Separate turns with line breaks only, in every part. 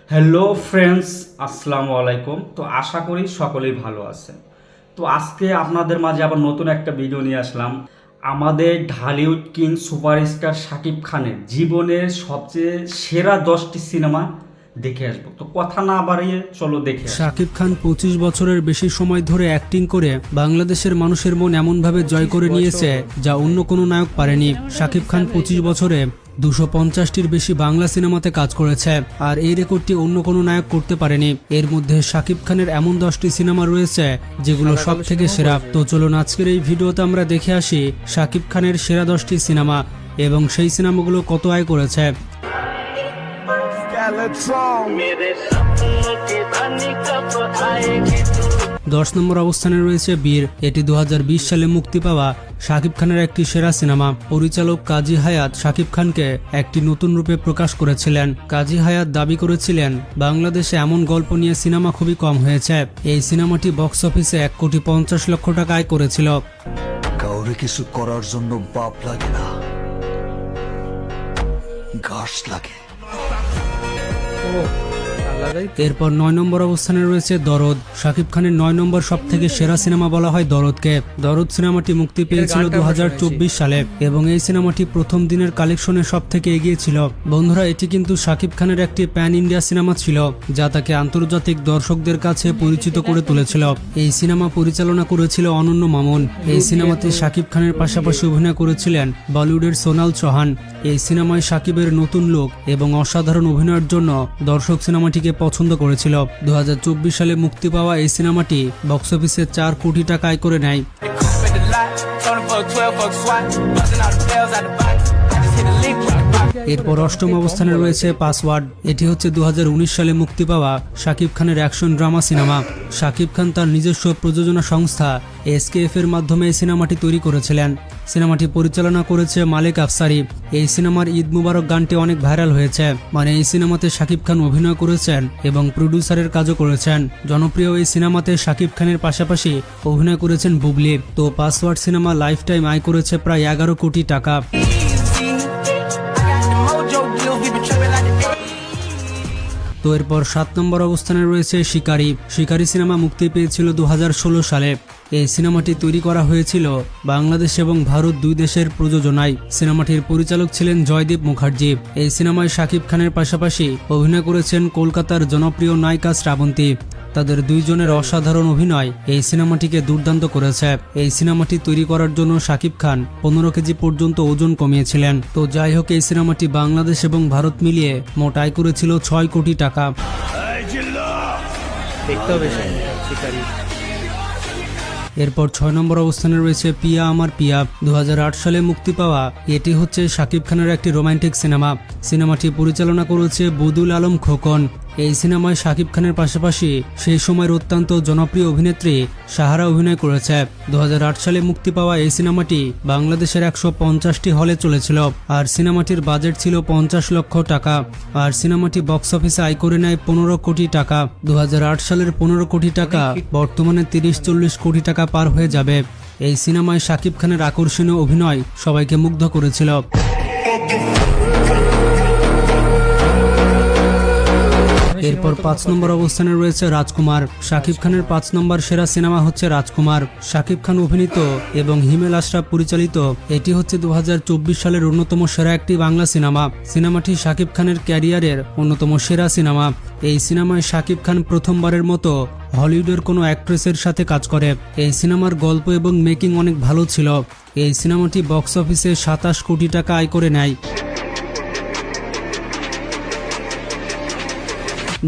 Hello friends, আসসালামু আলাইকুম। তো আশা করি সকলেই ভালো আছেন। তো আজকে আপনাদের মাঝে আবার নতুন একটা ভিডিও নিয়ে আসলাম। আমাদের ঢালিউড কিং সুপারস্টার শাকিব খানের জীবনের সবচেয়ে সেরা 10টি সিনেমা দেখে আসবো। তো কথা না বাড়িয়ে চলো দেখে আসি।
শাকিব খান 25 বছরের বেশি সময় ধরে অ্যাক্টিং করে বাংলাদেশের মানুষের মন এমনভাবে জয় করে নিয়েছে যা অন্য কোনো নায়ক পারেনি। শাকিব খান 25 বছরে 250টির বেশি বাংলা সিনেমাতে কাজ করেছে, আর এই রেকর্ডটি অন্য কোনো নায়ক করতে পারেনি। এর মধ্যে শাকিব খানের এমন 10টি সিনেমা রয়েছে যেগুলো সব থেকে সেরা। তো চলুন আজকের এই ভিডিওতে আমরা দেখে আসি শাকিব খানের সেরা 10টি সিনেমা এবং সেই সিনেমাগুলো কত আয় করেছে। 10 নম্বর অবস্থানে রয়েছে বীর। এটি 2020 সালে মুক্তি পাওয়া শাকিব খানের একটি সেরা সিনেমা। পরিচালক কাজী হায়াত শাকিব খানকে একটি নতুন রূপে প্রকাশ করেছিলেন। কাজী হায়াত দাবি করেছিলেন, বাংলাদেশে এমন গল্প নিয়ে সিনেমা খুবই কম হয়েছে। এই সিনেমাটি বক্স অফিসে 1,50,00,000 টাকা আয় করেছিল।
কাউরে কিছু করার জন্য বাপ লাগে না, ঘাস লাগে।
এরপর 9 নম্বর অবস্থানে রয়েছে দরদ। শাকিব খানের 9 নম্বর সব থেকে সেরা সিনেমা বলা হয় দরদকে। দরদ সিনেমাটি মুক্তি পেয়েছিল 2024 সালে এবং এই সিনেমাটি প্রথম দিনের কালেকশনে সব থেকে এগিয়ে ছিল। বন্ধুরা, এটি কিন্তু শাকিব খানের একটি প্যান ইন্ডিয়া সিনেমা ছিল যা তাকে আন্তর্জাতিক দর্শকদের কাছে পরিচিত করে তুলেছিল। এই সিনেমা পরিচালনা করেছিল অনন্য মামুন। এই সিনেমাতে শাকিব খানের পাশাপাশি অভিনয় করেছিলেন বলিউডের সোনাল চৌহান। এই সিনেমায় শাকিবের নতুন লুক এবং অসাধারণ অভিনয়ের জন্য দর্শক সিনেমাটিকে পছন্দ করেছিল। 2024 সালে মুক্তি পাওয়া এই সিনেমাটি বক্স অফিসে 4 কোটি টাকা আয় করে নেয়। এরপর 8ম অবস্থানে রয়েছে পাসওয়ার্ড। এটি হচ্ছে 2019 সালে মুক্তি পাওয়া শাকিব খানের action drama cinema. Shakib Khan তার নিজস্ব প্রযোজনা সংস্থা SKF এর মাধ্যমে এই সিনেমাটি তৈরি করেছিলেন। সিনেমাটি পরিচালনা করেছে মালিক আফসারি। এই সিনেমার ঈদ মুবারক গানটি অনেক ভাইরাল হয়েছে। মানে এই সিনেমাতে শাকিব খান অভিনয় করেছেন এবং প্রডিউসারের কাজও করেছেন। জনপ্রিয় এই সিনেমাতে শাকিব খানের পাশাপাশি অভিনয় করেছেন বুবলি। তো পাসওয়ার্ড সিনেমা লাইফ টাইম আয় করেছে প্রায় 11 কোটি টাকা। তো এরপর 7 নম্বর অবস্থানে রয়েছে শিকারি। শিকারি সিনেমা মুক্তি পেয়েছিল 2016 সালে। এই সিনেমাটি তৈরি করা হয়েছিল বাংলাদেশ এবং ভারত দুই দেশের প্রযোজনায়। সিনেমাটির পরিচালক ছিলেন জয়দীপ মুখার্জি। এই সিনেমায় শাকিব খানের পাশাপাশি অভিনয় করেছেন কলকাতার জনপ্রিয় নায়িকা শ্রাবন্তী। তাদের দুইজনের অসাধারণ অভিনয় এই সিনেমাটিকে দুর্দান্ত করেছে। এই সিনেমাটি তৈরি করার জন্য শাকিব খান 15 কেজি পর্যন্ত ওজন কমিয়েছিলেন। তো যাই হোক, এই সিনেমাটি বাংলাদেশ এবং ভারত মিলিয়ে মোট আয় করেছিল 6 কোটি টাকা। এরপর 6 নম্বর অবস্থানে রয়েছে পিয়া আমার পিয়া। 2008 সালে মুক্তি পাওয়া এটি হচ্ছে শাকিব খানের একটি রোমান্টিক সিনেমা। সিনেমাটি পরিচালনা করেছে বদুল আলম খোকন। এই সিনেমায় শাকিব খানের পাশাপাশি সেই সময়ের অত্যন্ত জনপ্রিয় অভিনেত্রী সাহারা অভিনয় করেছে। 2008 সালে মুক্তি পাওয়া এই সিনেমাটি বাংলাদেশের 150টি হলে চলেছিল, আর সিনেমাটির বাজেট ছিল 50 লক্ষ টাকা। আর সিনেমাটি বক্স অফিসে আয় করে নেয় 15 কোটি টাকা। 2008 সালের 15 কোটি টাকা বর্তমানে 30-40 কোটি টাকা পার হয়ে যাবে। এই সিনেমায় শাকিব খানের আকর্ষণীয় অভিনয় সবাইকে মুগ্ধ করেছিল। এরপর 5 নম্বর অবস্থানে রয়েছে রাজকুমার। শাকিব খানের 5 নম্বর সেরা সিনেমা হচ্ছে রাজকুমার। শাকিব খান অভিনীত এবং হিমেল আশরাফ পরিচালিত এটি হচ্ছে 2024 সালের অন্যতম সেরা একটি বাংলা সিনেমা। সিনেমাটি শাকিব খানের ক্যারিয়ারের অন্যতম সেরা সিনেমা। এই সিনেমায় শাকিব খান প্রথমবারের মতো হলিউডের কোনো অ্যাক্ট্রেসের সাথে কাজ করে। এই সিনেমার গল্প এবং মেকিং অনেক ভালো ছিল। এই সিনেমাটি বক্স অফিসে 27 কোটি টাকা আয় করে নেয়।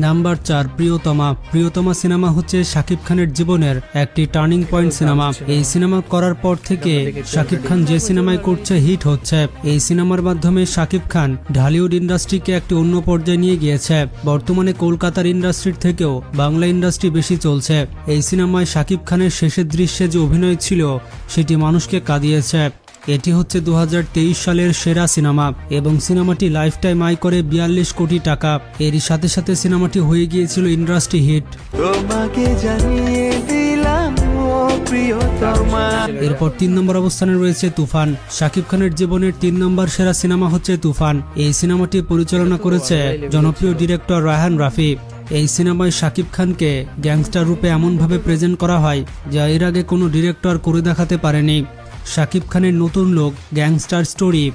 নাম্বার 4, প্রিয়তমা। প্রিয়তমা সিনেমা হচ্ছে শাকিব খানের জীবনের একটি টার্নিং পয়েন্ট সিনেমা। এই সিনেমা করার পর থেকে শাকিব খান যে সিনেমায় করছে হিট হচ্ছে। এই সিনেমার মাধ্যমে শাকিব খান ঢালিউড ইন্ডাস্ট্রিকে একটি অন্য পর্যায়ে নিয়ে গিয়েছে। বর্তমানে কলকাতার ইন্ডাস্ট্রির থেকেও বাংলা ইন্ডাস্ট্রি বেশি চলছে। এই সিনেমায় শাকিব খানের শেষের দৃশ্যে যে অভিনয় ছিল সেটি মানুষকে কাঁদিয়েছে। এটি হচ্ছে 2023 সালের সেরা সিনেমা এবং সিনেমাটি লাইফ টাইম আয় করে 42 কোটি টাকা। এরই সাথে সাথে সিনেমাটি হয়ে গিয়েছিল ইন্ডাস্ট্রি হিট।
তোমাকে জানিয়ে দিলাম
এরপর 3 নম্বর অবস্থানে রয়েছে তুফান। শাকিব খানের জীবনের 3 নম্বর সেরা সিনেমা হচ্ছে তুফান। এই সিনেমাটি পরিচালনা করেছে জনপ্রিয় ডিরেক্টর রায়হান রাফি। এই সিনেমায় শাকিব খানকে গ্যাংস্টার রূপে এমনভাবে প্রেজেন্ট করা হয় যা এর আগে কোনো ডিরেক্টর করে দেখাতে পারেনি। শাকিব খানের নতুন লুক, গ্যাংস্টার স্টোরি,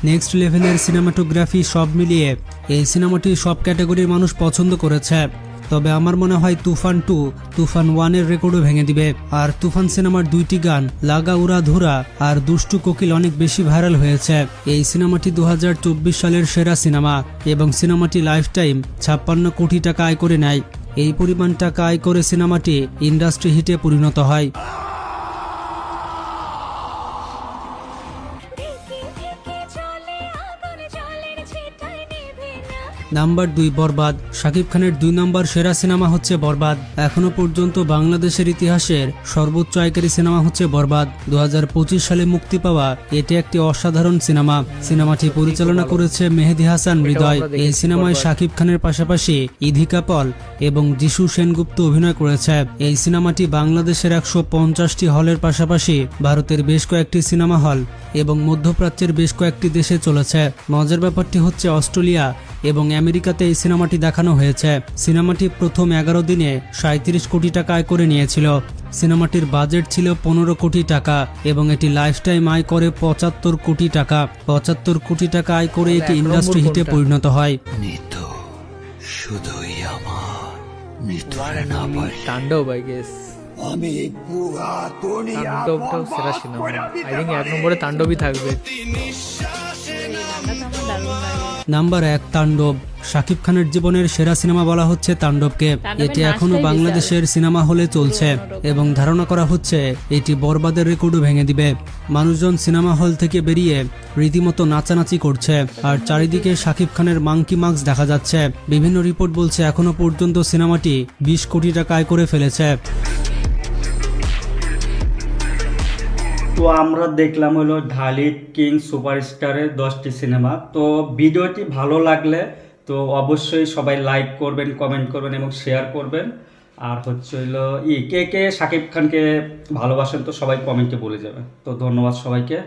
নেক্সট লেভেলের সিনেমাটোগ্রাফি সব মিলিয়ে এই সিনেমাটি সব ক্যাটাগরির মানুষ পছন্দ করেছে। তবে আমার মনে হয় তুফান 2 তুফান 1 এর রেকর্ডও ভেঙে দিবে। আর তুফান সিনেমার 2টি গান লাগা উড়া ধুরা আর দুষ্টু কোকিল অনেক বেশি ভাইরাল হয়েছে। এই সিনেমাটি 2024 সালের সেরা সিনেমা এবং সিনেমাটি লাইফ টাইম 56 কোটি টাকা আয় করে নেয়। এই পরিমাণ টাকা আয় করে সিনেমাটি ইন্ডাস্ট্রি হিটে পরিণত হয়। নাম্বার 2 বরবাদ। শাকিব খানের 2 নম্বর সেরা সিনেমা হচ্ছে বরবাদ। এখনো পর্যন্ত বাংলাদেশের ইতিহাসের সর্বোচ্চ আয়কারী সিনেমা হচ্ছে বরবাদ। 2025 সালে মুক্তি পাওয়া এটি একটি অসাধারণ সিনেমা। সিনেমাটি পরিচালনা করেছে মেহেদী হাসান হৃদয়। এই সিনেমায় শাকিব খানের পাশাপাশি ইধিকা পল এবং যিশু সেনগুপ্ত অভিনয় করেছে। এই সিনেমাটি বাংলাদেশের 150টি হলের পাশাপাশি ভারতের বেশ কয়েকটি সিনেমা হল এবং মধ্যপ্রাচ্যের বেশ কয়েকটি দেশে চলেছে। মজার ব্যাপারটি হচ্ছে অস্ট্রেলিয়া এবং আমেরিকাতে এই সিনেমাটি দেখানো হয়েছে। সিনেমাটি প্রথম 11 দিনে 37 কোটি টাকা আয় করে নিয়েছিল। সিনেমাটির বাজেট ছিল 15 কোটি টাকা এবং এটি লাইফ টাইম আয় করে 75 কোটি টাকা। 75 কোটি টাকা আয় করে এটি ইন্ডাস্ট্রি হিটে পরিণত হয়।
নিতু শুধুই আমার নিতুরে না পারি
তাণ্ডব আই গেস
আমি পুরা দুনিয়া
তাণ্ডবটাও সেরা সিনেমা। আই থিঙ্ক 1 নম্বরে তাণ্ডবই থাকবে।
নাম্বার 1 তাণ্ডব। শাকিব খানের জীবনের সেরা সিনেমা বলা হচ্ছে তাণ্ডবকে। এটি এখনো বাংলাদেশের সিনেমা হলে চলছে এবং ধারণা করা হচ্ছে এটি বরবাদের রেকর্ডও ভেঙে দিবে। মানুষজন সিনেমা হল থেকে বেরিয়ে রীতিমতো নাচানাচি করছে আর চারিদিকে শাকিব খানের মাঙ্কি মাস্ক দেখা যাচ্ছে। বিভিন্ন রিপোর্ট বলছে এখনো পর্যন্ত সিনেমাটি 20 কোটি টাকা আয় করে ফেলেছে।
তো আমরা দেখলাম হলো ঢালি কিং সুপারস্টারের 10টি সিনেমা। তো ভিডিওটি ভালো লাগলে তো অবশ্যই সবাই লাইক করবেন, কমেন্ট করবেন এবং শেয়ার করবেন। আর হচ্ছে হলো কে কে শাকিব খানকে ভালোবাসেন তো সবাই কমেন্টে বলে যাবেন। তো ধন্যবাদ সবাইকে।